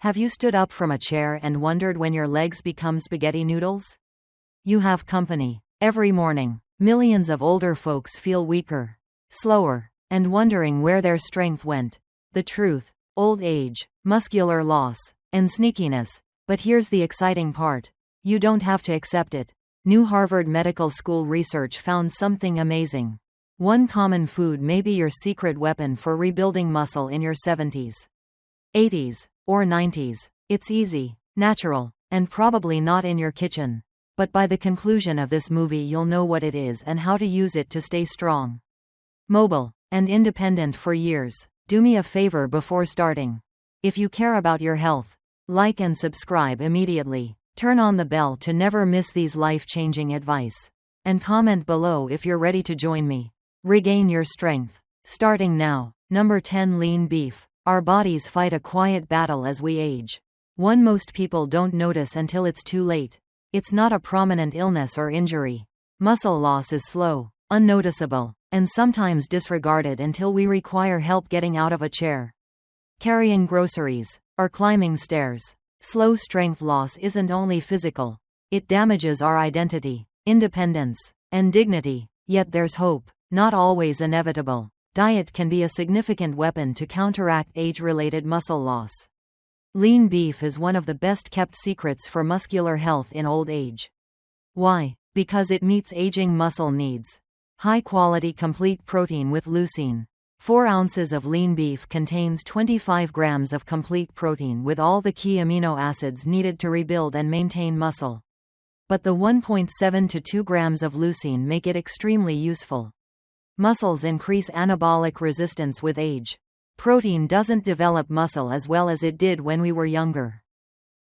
Have you stood up from a chair and wondered when your legs become spaghetti noodles? You have company. Every morning, millions of older folks feel weaker, slower, and wondering where their strength went. The truth: old age, muscular loss, and sneakiness. But here's the exciting part. You don't have to accept it. New Harvard Medical School research found something amazing. One common food may be your secret weapon for rebuilding muscle in your 70s, 80s, or 90s. It's easy, natural, and probably not in your kitchen. But by the conclusion of this movie, you'll know what it is and how to use it to stay strong, mobile, and independent for years. Do me a favor before starting. If you care about your health, like and subscribe immediately. Turn on the bell to never miss these life-changing advice. And comment below if you're ready to join me. Regain your strength. Starting now. Number 10. Lean beef. Our bodies fight a quiet battle as we age. One most people don't notice until it's too late. It's not a prominent illness or injury. Muscle loss is slow, unnoticeable, and sometimes disregarded until we require help getting out of a chair, carrying groceries, or climbing stairs. Slow strength loss isn't only physical. It damages our identity, independence, and dignity. Yet there's hope, not always inevitable. Diet can be a significant weapon to counteract age-related muscle loss. Lean beef is one of the best-kept secrets for muscular health in old age. Why? Because it meets aging muscle needs. High-quality complete protein with leucine. 4 ounces of lean beef contains 25 grams of complete protein with all the key amino acids needed to rebuild and maintain muscle. But the 1.7 to 2 grams of leucine make it extremely useful. Muscles increase anabolic resistance with age. Protein doesn't develop muscle as well as it did when we were younger.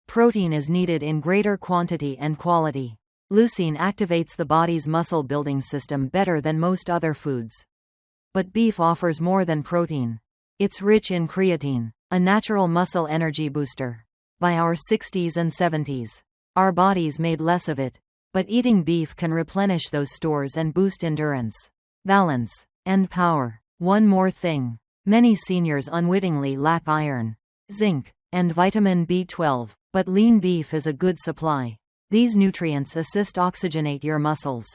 Protein is needed in greater quantity and quality. Leucine activates the body's muscle-building system better than most other foods. But beef offers more than protein. It's rich in creatine, a natural muscle energy booster. By our 60s and 70s, our bodies made less of it. But eating beef can replenish those stores and boost endurance, balance, and power. One more thing. Many seniors unwittingly lack iron, zinc, and vitamin B12, but lean beef is a good supply. These nutrients assist oxygenate your muscles,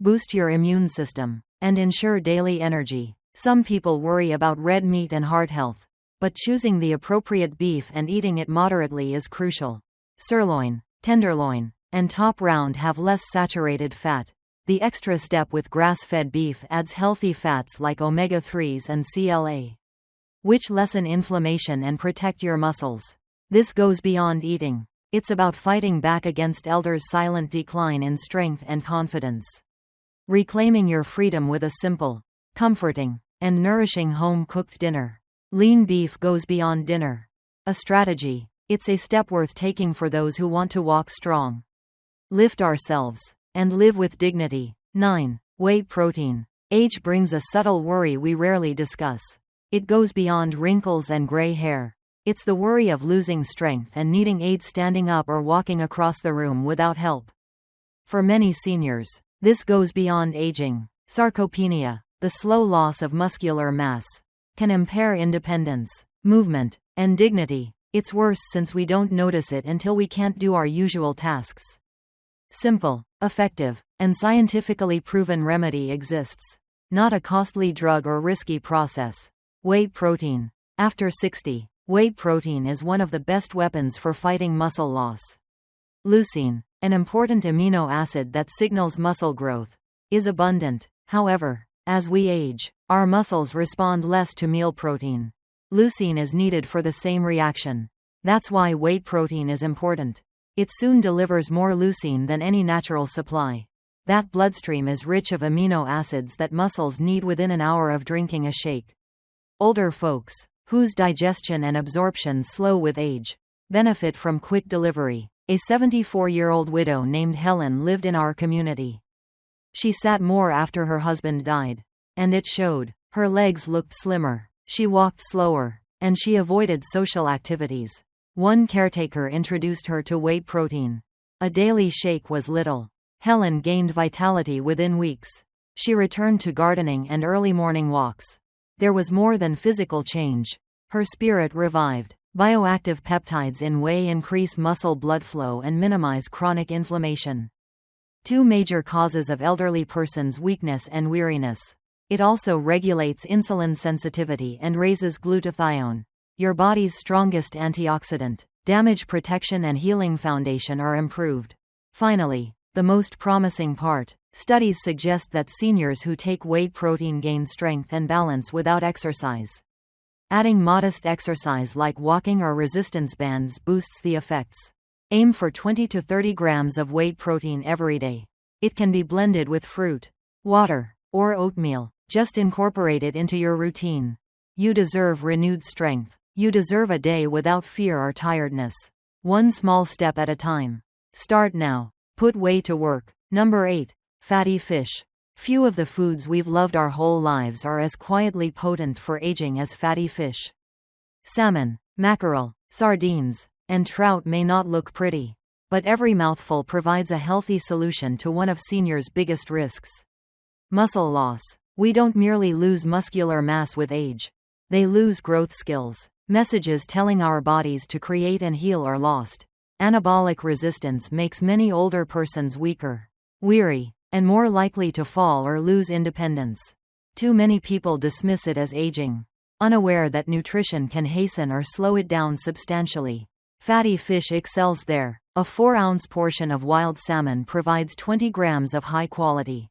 boost your immune system, and ensure daily energy. Some people worry about red meat and heart health, but choosing the appropriate beef and eating it moderately is crucial. Sirloin, tenderloin, and top round have less saturated fat. The extra step with grass-fed beef adds healthy fats like omega-3s and CLA, which lessen inflammation and protect your muscles. This goes beyond eating. It's about fighting back against elders' silent decline in strength and confidence. Reclaiming your freedom with a simple, comforting, and nourishing home-cooked dinner. Lean beef goes beyond dinner. A strategy. It's a step worth taking for those who want to walk strong, lift ourselves, and live with dignity. 9. Whey protein. Age brings a subtle worry we rarely discuss. It goes beyond wrinkles and gray hair. It's the worry of losing strength and needing aid standing up or walking across the room without help. For many seniors, this goes beyond aging. Sarcopenia, the slow loss of muscular mass, can impair independence, movement, and dignity. It's worse since we don't notice it until we can't do our usual tasks. Simple, effective, and scientifically proven remedy exists. Not a costly drug or risky process. Whey protein. After 60, whey protein is one of the best weapons for fighting muscle loss. Leucine, an important amino acid that signals muscle growth, is abundant. However, as we age, our muscles respond less to meal protein. Leucine is needed for the same reaction. That's why whey protein is important. It soon delivers more leucine than any natural supply. That bloodstream is rich of amino acids that muscles need within an hour of drinking a shake. Older folks, whose digestion and absorption slow with age, benefit from quick delivery. A 74-year-old widow named Helen lived in our community. She sat more after her husband died. And it showed. Her legs looked slimmer, she walked slower, and she avoided social activities. One caretaker introduced her to whey protein. A daily shake was little. Helen gained vitality within weeks. She returned to gardening and early morning walks. There was more than physical change. Her spirit revived. Bioactive peptides in whey increase muscle blood flow and minimize chronic inflammation. Two major causes of elderly person's weakness and weariness. It also regulates insulin sensitivity and raises glutathione, your body's strongest antioxidant. Damage protection and healing foundation are improved. Finally, the most promising part, studies suggest that seniors who take whey protein gain strength and balance without exercise. Adding modest exercise like walking or resistance bands boosts the effects. Aim for 20 to 30 grams of whey protein every day. It can be blended with fruit, water, or oatmeal. Just incorporate it into your routine. You deserve renewed strength. You deserve a day without fear or tiredness. One small step at a time. Start now. Put whey to work. Number 8. Fatty fish. Few of the foods we've loved our whole lives are as quietly potent for aging as fatty fish. Salmon, mackerel, sardines, and trout may not look pretty, but every mouthful provides a healthy solution to one of seniors' biggest risks: muscle loss. We don't merely lose muscular mass with age. They lose growth skills. Messages telling our bodies to create and heal are lost. Anabolic resistance makes many older persons weaker, weary, and more likely to fall or lose independence. Too many people dismiss it as aging, unaware that nutrition can hasten or slow it down substantially. Fatty fish excels there. A 4-ounce portion of wild salmon provides 20 grams of high-quality,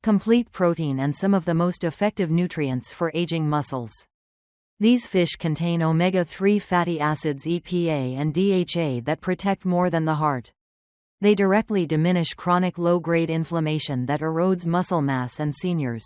complete protein and some of the most effective nutrients for aging muscles. These fish contain omega-3 fatty acids EPA and DHA that protect more than the heart. They directly diminish chronic low-grade inflammation that erodes muscle mass in seniors.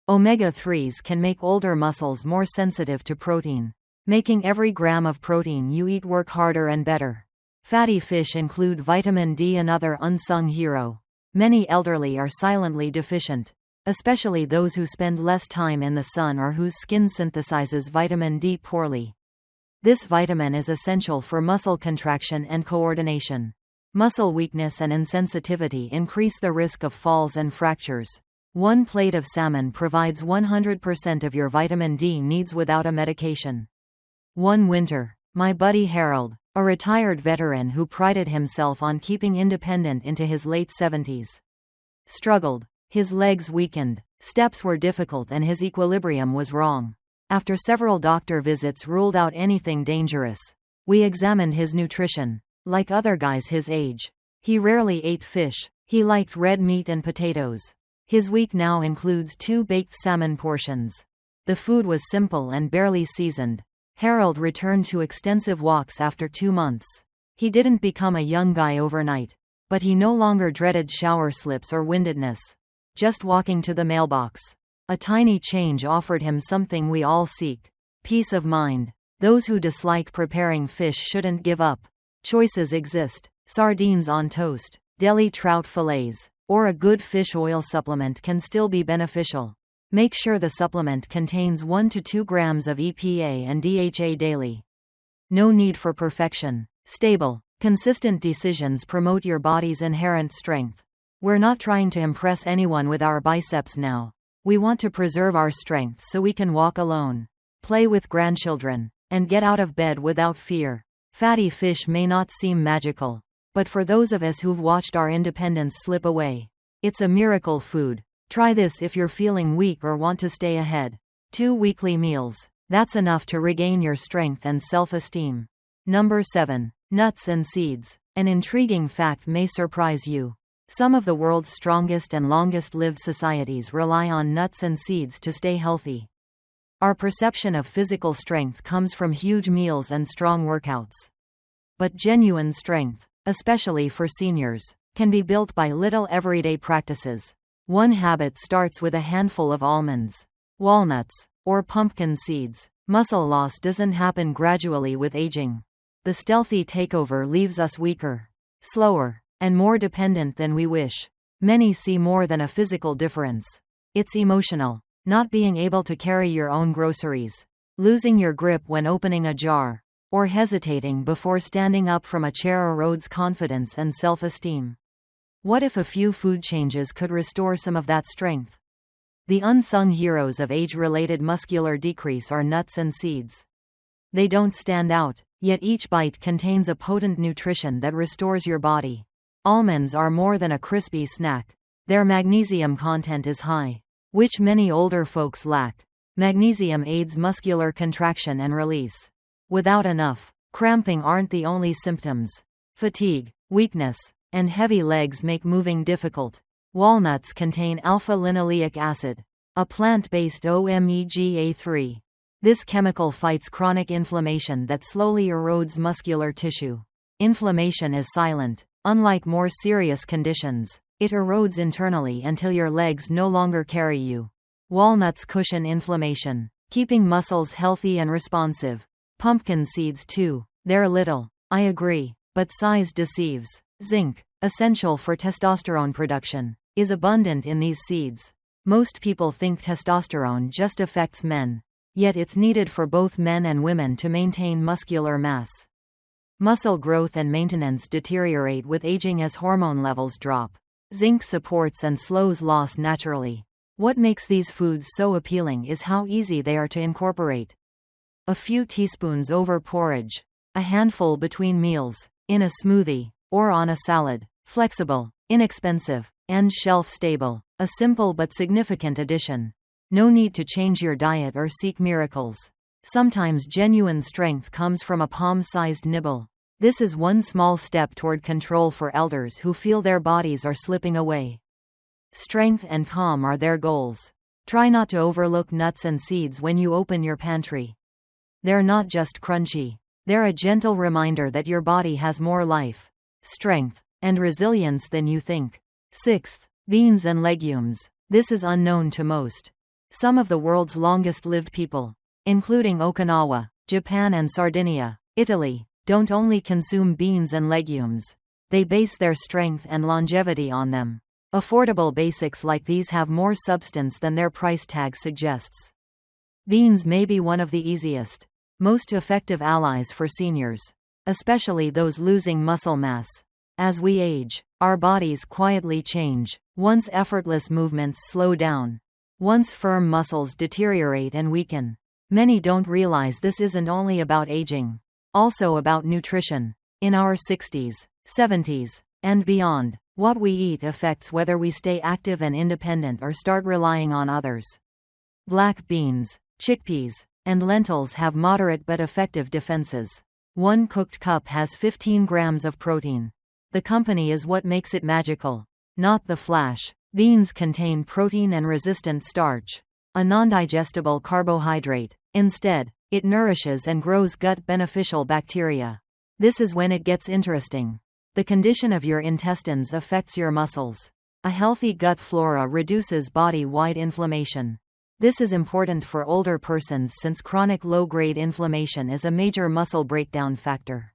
Omega-3s can make older muscles more sensitive to protein, making every gram of protein you eat work harder and better. Fatty fish include vitamin D, another unsung hero. Many elderly are silently deficient, especially those who spend less time in the sun or whose skin synthesizes vitamin D poorly. This vitamin is essential for muscle contraction and coordination. Muscle weakness and insensitivity increase the risk of falls and fractures. One plate of salmon provides 100% of your vitamin D needs without a medication. One winter, my buddy Harold, a retired veteran who prided himself on keeping independent into his late 70s, struggled. His legs weakened, steps were difficult and his equilibrium was wrong. After several doctor visits ruled out anything dangerous, we examined his nutrition. Like other guys his age, he rarely ate fish. He liked red meat and potatoes. His week now includes 2 baked salmon portions. The food was simple and barely seasoned. Harold returned to extensive walks after 2 months. He didn't become a young guy overnight, but he no longer dreaded shower slips or windedness. Just walking to the mailbox. A tiny change offered him something we all seek: peace of mind. Those who dislike preparing fish shouldn't give up. Choices exist: sardines on toast, deli trout fillets, or a good fish oil supplement can still be beneficial. Make sure the supplement contains 1 to 2 grams of EPA and DHA daily. No need for perfection. Stable, consistent decisions promote your body's inherent strength. We're not trying to impress anyone with our biceps now. We want to preserve our strength so we can walk alone, play with grandchildren, and get out of bed without fear. Fatty fish may not seem magical, but for those of us who've watched our independence slip away, it's a miracle food. Try this if you're feeling weak or want to stay ahead. 2 weekly meals. That's enough to regain your strength and self-esteem. Number 7. Nuts and seeds. An intriguing fact may surprise you. Some of the world's strongest and longest-lived societies rely on nuts and seeds to stay healthy. Our perception of physical strength comes from huge meals and strong workouts. But genuine strength, especially for seniors, can be built by little everyday practices. One habit starts with a handful of almonds, walnuts, or pumpkin seeds. Muscle loss doesn't happen gradually with aging. The stealthy takeover leaves us weaker, slower, and more dependent than we wish. Many see more than a physical difference. It's emotional. Not being able to carry your own groceries, losing your grip when opening a jar, or hesitating before standing up from a chair erodes confidence and self-esteem. What if a few food changes could restore some of that strength? The unsung heroes of age-related muscular decrease are nuts and seeds. They don't stand out, yet each bite contains a potent nutrition that restores your body. Almonds are more than a crispy snack. Their magnesium content is high, which many older folks lack. Magnesium aids muscular contraction and release. Without enough, cramping aren't the only symptoms. Fatigue, weakness, and heavy legs make moving difficult. Walnuts contain alpha-linoleic acid, a plant-based omega-3. This chemical fights chronic inflammation that slowly erodes muscular tissue. Inflammation is silent. Unlike more serious conditions, it erodes internally until your legs no longer carry you. Walnuts cushion inflammation, keeping muscles healthy and responsive. Pumpkin seeds too. They're little, I agree, but size deceives. Zinc, essential for testosterone production, is abundant in these seeds. Most people think testosterone just affects men. Yet it's needed for both men and women to maintain muscular mass. Muscle growth and maintenance deteriorate with aging as hormone levels drop. Zinc supports and slows loss naturally. What makes these foods so appealing is how easy they are to incorporate. A few teaspoons over porridge, a handful between meals, in a smoothie, or on a salad. Flexible, inexpensive, and shelf-stable. A simple but significant addition. No need to change your diet or seek miracles. Sometimes genuine strength comes from a palm-sized nibble. This is one small step toward control for elders who feel their bodies are slipping away. Strength and calm are their goals. Try not to overlook nuts and seeds when you open your pantry. They're not just crunchy. They're a gentle reminder that your body has more life, strength, and resilience than you think. Sixth, beans and legumes. This is unknown to most. Some of the world's longest-lived people, including Okinawa, Japan and Sardinia, Italy, don't only consume beans and legumes. They base their strength and longevity on them. Affordable basics like these have more substance than their price tag suggests. Beans may be one of the easiest, most effective allies for seniors, especially those losing muscle mass. As we age, our bodies quietly change. Once effortless movements slow down. Once firm muscles deteriorate and weaken. Many don't realize this isn't only about aging, also about nutrition. In our 60s, 70s, and beyond, what we eat affects whether we stay active and independent or start relying on others. Black beans, chickpeas, and lentils have moderate but effective defenses. One cooked cup has 15 grams of protein. The company is what makes it magical, not the flash. Beans contain protein and resistant starch, a non-digestible carbohydrate. Instead, it nourishes and grows gut-beneficial bacteria. This is when it gets interesting. The condition of your intestines affects your muscles. A healthy gut flora reduces body-wide inflammation. This is important for older persons since chronic low-grade inflammation is a major muscle breakdown factor.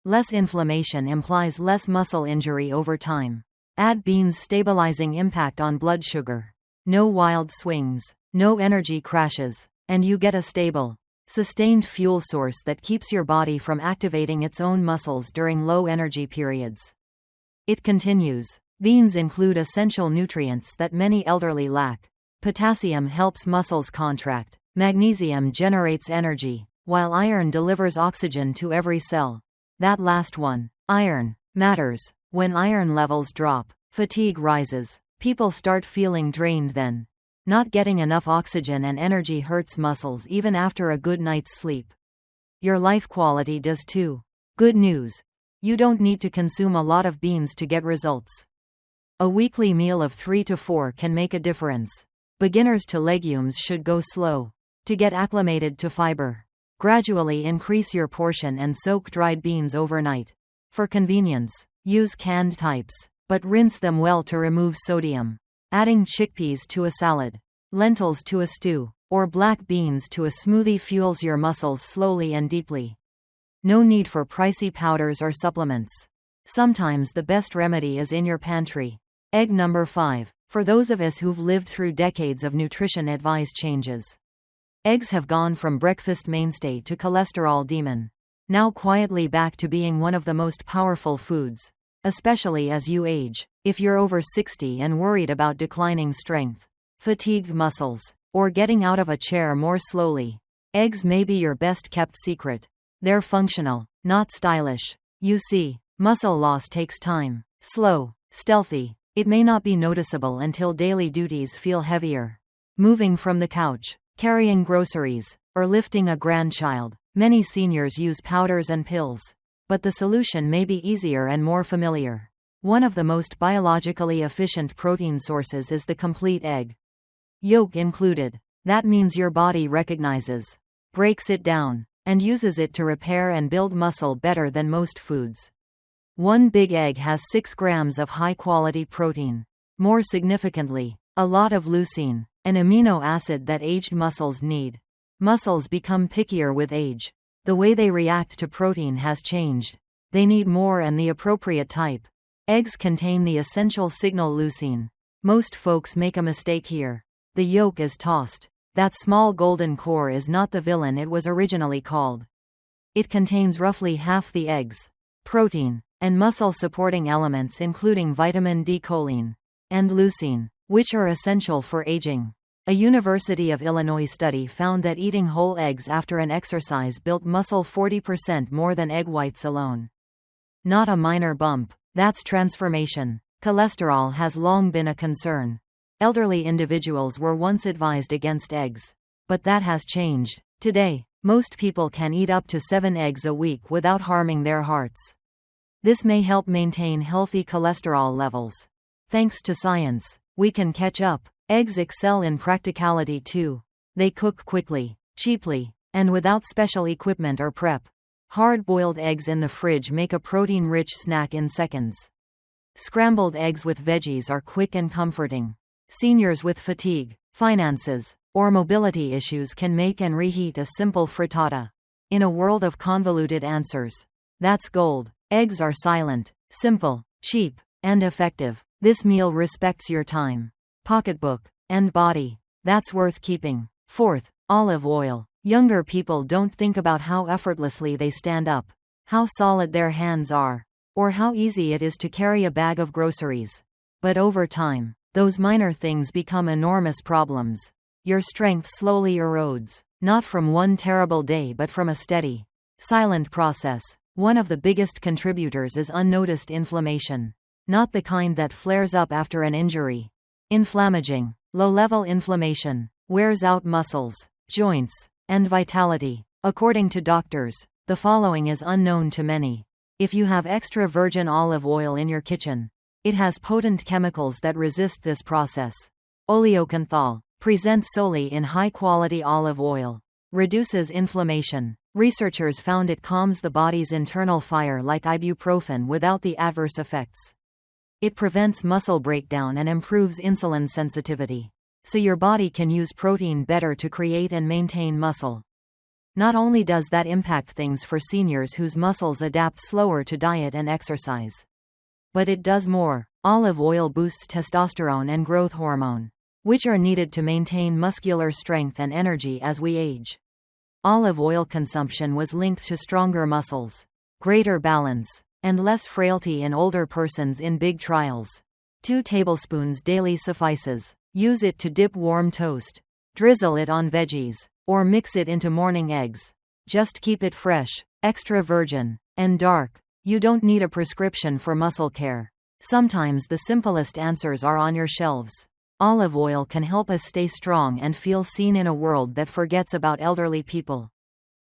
Less inflammation implies less muscle injury over time. Add beans' stabilizing impact on blood sugar. No wild swings, no energy crashes, and you get a stable, sustained fuel source that keeps your body from activating its own muscles during low energy periods. It continues. Beans include essential nutrients that many elderly lack. Potassium helps muscles contract. Magnesium generates energy, while iron delivers oxygen to every cell. That last one, iron, matters. When iron levels drop, fatigue rises. People start feeling drained then. Not getting enough oxygen and energy hurts muscles even after a good night's sleep. Your life quality does too. Good news. You don't need to consume a lot of beans to get results. A weekly meal of 3 to 4 can make a difference. Beginners to legumes should go slow. To get acclimated to fiber, gradually increase your portion and soak dried beans overnight. For convenience, use canned types, but rinse them well to remove sodium. Adding chickpeas to a salad, lentils to a stew, or black beans to a smoothie fuels your muscles slowly and deeply. No need for pricey powders or supplements. Sometimes the best remedy is in your pantry. Egg number 5. For those of us who've lived through decades of nutrition-advised changes. Eggs have gone from breakfast mainstay to cholesterol demon. Now quietly back to being one of the most powerful foods. Especially as you age. If you're over 60 and worried about declining strength, fatigued muscles, or getting out of a chair more slowly, Eggs may be your best kept secret. They're functional, not stylish. You see, muscle loss takes time. Slow, stealthy. It may not be noticeable until daily duties feel heavier. Moving from the couch, carrying groceries, or lifting a grandchild. Many seniors use powders and pills. But the solution may be easier and more familiar. One of the most biologically efficient protein sources is the complete egg. Yolk included. That means your body recognizes, breaks it down, and uses it to repair and build muscle better than most foods. One big egg has 6 grams of high-quality protein. More significantly, a lot of leucine, an amino acid that aged muscles need. Muscles become pickier with age. The way they react to protein has changed. They need more and the appropriate type. Eggs contain the essential signal leucine. Most folks make a mistake here. The yolk is tossed. That small golden core is not the villain it was originally called. It contains roughly half the egg's protein and muscle-supporting elements including vitamin D, choline, and leucine, which are essential for aging. A University of Illinois study found that eating whole eggs after an exercise built muscle 40% more than egg whites alone. Not a minor bump, that's transformation. Cholesterol has long been a concern. Elderly individuals were once advised against eggs. But that has changed. Today, most people can eat up to 7 eggs a week without harming their hearts. This may help maintain healthy cholesterol levels. Thanks to science, we can catch up. Eggs excel in practicality too. They cook quickly, cheaply, and without special equipment or prep. Hard-boiled eggs in the fridge make a protein-rich snack in seconds. Scrambled eggs with veggies are quick and comforting. Seniors with fatigue, finances, or mobility issues can make and reheat a simple frittata. In a world of convoluted answers, that's gold. Eggs are silent, simple, cheap, and effective. This meal respects your time, pocketbook, and body. That's worth keeping. Fourth, olive oil. Younger people don't think about how effortlessly they stand up, how solid their hands are, or how easy it is to carry a bag of groceries. But over time, those minor things become enormous problems. Your strength slowly erodes, not from one terrible day but from a steady, silent process. One of the biggest contributors is unnoticed inflammation. Not the kind that flares up after an injury. Inflammaging, low-level inflammation, wears out muscles, joints, and vitality. According to doctors, the following is unknown to many. If you have extra virgin olive oil in your kitchen, it has potent chemicals that resist this process. Oleocanthal, present solely in high-quality olive oil, reduces inflammation. Researchers found it calms the body's internal fire like ibuprofen without the adverse effects. It prevents muscle breakdown and improves insulin sensitivity, so your body can use protein better to create and maintain muscle. Not only does that impact things for seniors whose muscles adapt slower to diet and exercise, but it does more. Olive oil boosts testosterone and growth hormone, which are needed to maintain muscular strength and energy as we age. Olive oil consumption was linked to stronger muscles, greater balance, and less frailty in older persons in big trials. 2 tablespoons daily suffices. Use it to dip warm toast, drizzle it on veggies, or mix it into morning eggs. Just keep it fresh, extra virgin, and dark. You don't need a prescription for muscle care. Sometimes the simplest answers are on your shelves. Olive oil can help us stay strong and feel seen in a world that forgets about elderly people.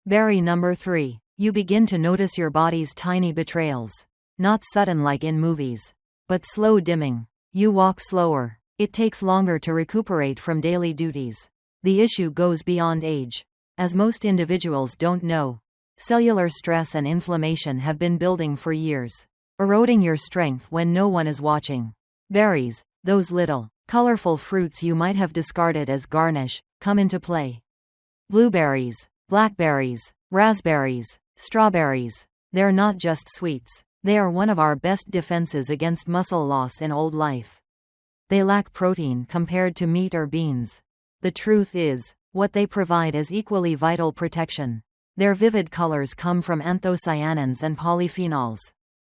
Berry number 3. You begin to notice your body's tiny betrayals. Not sudden like in movies, but slow dimming. You walk slower. It takes longer to recuperate from daily duties. The issue goes beyond age. As most individuals don't know, cellular stress and inflammation have been building for years, eroding your strength when no one is watching. Berries, those little, colorful fruits you might have discarded as garnish, come into play. Blueberries, blackberries, raspberries, strawberries. They're not just sweets. They are one of our best defenses against muscle loss in old life. They lack protein compared to meat or beans. The truth is, what they provide is equally vital protection. Their vivid colors come from anthocyanins and polyphenols.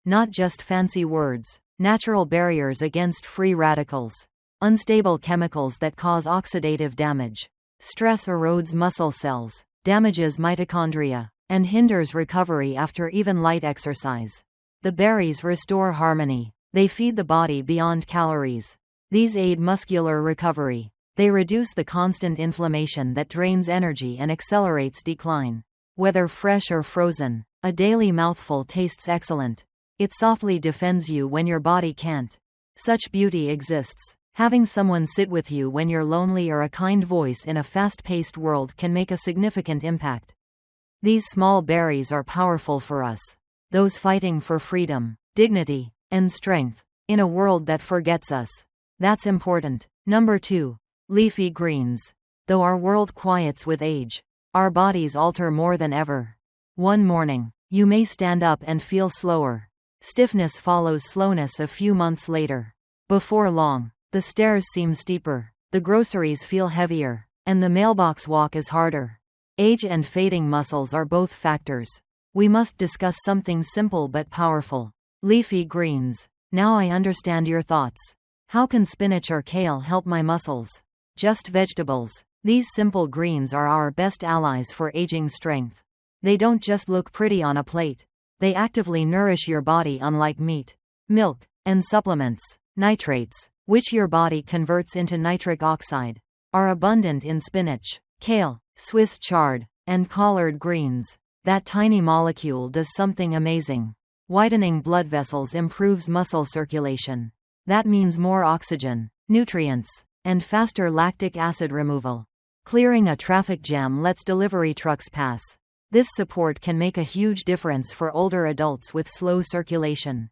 Not just fancy words, natural barriers against free radicals. Unstable chemicals that cause oxidative damage. Stress erodes muscle cells, damages mitochondria, and hinders recovery after even light exercise. The berries restore harmony. They feed the body beyond calories. These aid muscular recovery. They reduce the constant inflammation that drains energy and accelerates decline. Whether fresh or frozen, a daily mouthful tastes excellent. It softly defends you when your body can't. Such beauty exists. Having someone sit with you when you're lonely or a kind voice in a fast-paced world can make a significant impact. These small berries are powerful for us, those fighting for freedom, dignity, and strength, in a world that forgets us. That's important. Number 2. Leafy greens. Though our world quiets with age, our bodies alter more than ever. One morning, you may stand up and feel slower. Stiffness follows slowness a few months later. Before long, the stairs seem steeper, the groceries feel heavier, and the mailbox walk is harder. Age and fading muscles are both factors. We must discuss something simple but powerful. Leafy greens. Now I understand your thoughts. How can spinach or kale help my muscles? Just vegetables. These simple greens are our best allies for aging strength. They don't just look pretty on a plate. They actively nourish your body unlike meat, milk, and supplements. Nitrates, which your body converts into nitric oxide, are abundant in spinach, kale, Swiss chard, and collard greens. That tiny molecule does something amazing. Whitening blood vessels improves muscle circulation. That means more oxygen, nutrients, and faster lactic acid removal. Clearing a traffic jam lets delivery trucks pass. This support can make a huge difference for older adults with slow circulation.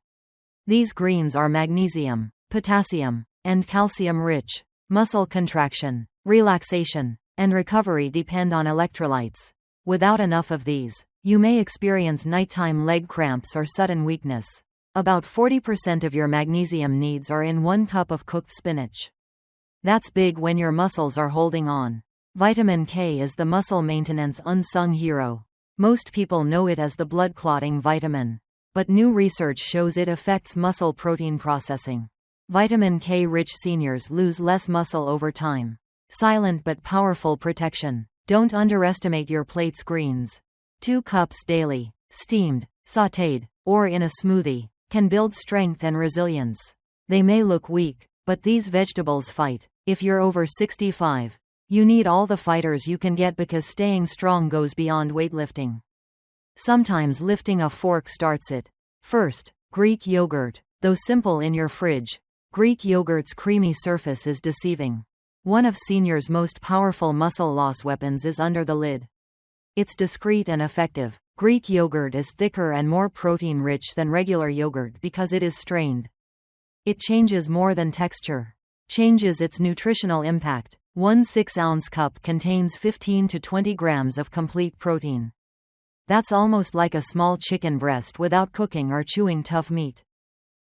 These greens are magnesium, potassium, and calcium-rich. Muscle contraction, relaxation, and recovery depend on electrolytes. Without enough of these, you may experience nighttime leg cramps or sudden weakness. About 40% of your magnesium needs are in 1 cup of cooked spinach. That's big when your muscles are holding on. Vitamin K is the muscle maintenance unsung hero. Most people know it as the blood-clotting vitamin. But new research shows it affects muscle protein processing. Vitamin K-rich seniors lose less muscle over time. Silent but powerful protection. Don't underestimate your plate's greens. 2 cups daily, steamed, sautéed, or in a smoothie, can build strength and resilience. They may look weak, but these vegetables fight. If you're over 65, you need all the fighters you can get because staying strong goes beyond weightlifting. Sometimes lifting a fork starts it. First, Greek yogurt. Though simple in your fridge, Greek yogurt's creamy surface is deceiving. One of seniors' most powerful muscle loss weapons is under the lid. It's discreet and effective. Greek yogurt is thicker and more protein-rich than regular yogurt because it is strained. It changes more than texture. Changes its nutritional impact. 1 6-ounce cup contains 15 to 20 grams of complete protein. That's almost like a small chicken breast without cooking or chewing tough meat.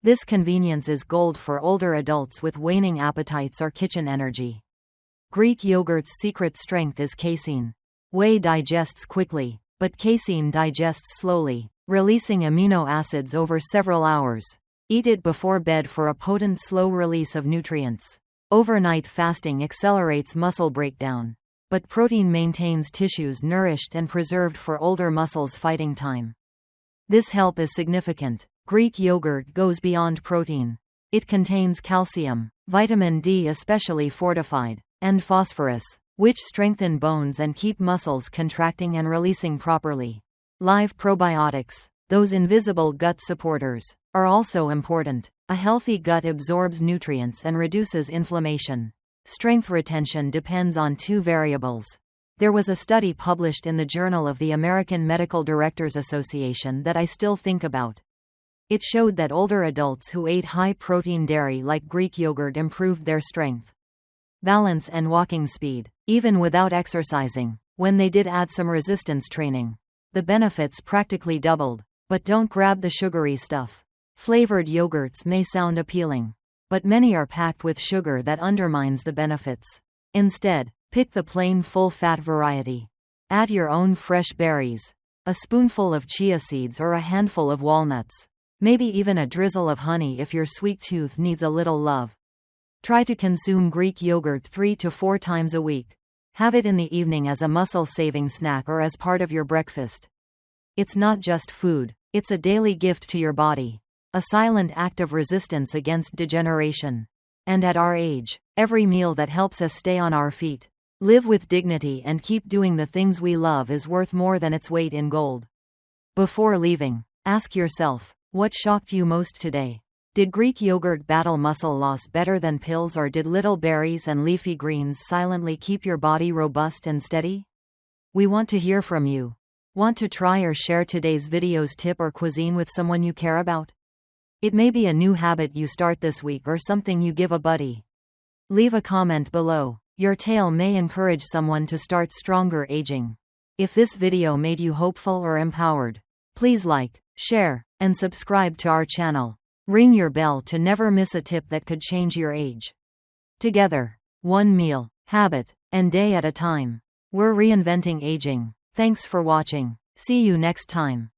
This convenience is gold for older adults with waning appetites or kitchen energy. Greek yogurt's secret strength is casein. Whey digests quickly, but casein digests slowly, releasing amino acids over several hours. Eat it before bed for a potent slow release of nutrients. Overnight fasting accelerates muscle breakdown, but protein maintains tissues nourished and preserved for older muscles fighting time. This help is significant. Greek yogurt goes beyond protein. It contains calcium, vitamin D especially fortified, and phosphorus, which strengthen bones and keep muscles contracting and releasing properly. Live probiotics, those invisible gut supporters, are also important. A healthy gut absorbs nutrients and reduces inflammation. Strength retention depends on 2 variables. There was a study published in the Journal of the American Medical Directors Association that I still think about. It showed that older adults who ate high-protein dairy like Greek yogurt improved their strength, balance and walking speed, even without exercising. When they did add some resistance training, the benefits practically doubled. But don't grab the sugary stuff. Flavored yogurts may sound appealing, but many are packed with sugar that undermines the benefits. Instead, pick the plain full-fat variety. Add your own fresh berries, a spoonful of chia seeds or a handful of walnuts. Maybe even a drizzle of honey if your sweet tooth needs a little love. Try to consume Greek yogurt 3 to 4 times a week. Have it in the evening as a muscle-saving snack or as part of your breakfast. It's not just food, it's a daily gift to your body. A silent act of resistance against degeneration. And at our age, every meal that helps us stay on our feet, live with dignity and keep doing the things we love is worth more than its weight in gold. Before leaving, ask yourself, what shocked you most today? Did Greek yogurt battle muscle loss better than pills, or did little berries and leafy greens silently keep your body robust and steady? We want to hear from you. Want to try or share today's video's tip or cuisine with someone you care about? It may be a new habit you start this week or something you give a buddy. Leave a comment below. Your tale may encourage someone to start stronger aging. If this video made you hopeful or empowered, please like, share, and subscribe to our channel. Ring your bell to never miss a tip that could change your age. Together, one meal, habit, and day at a time, we're reinventing aging. Thanks for watching. See you next time.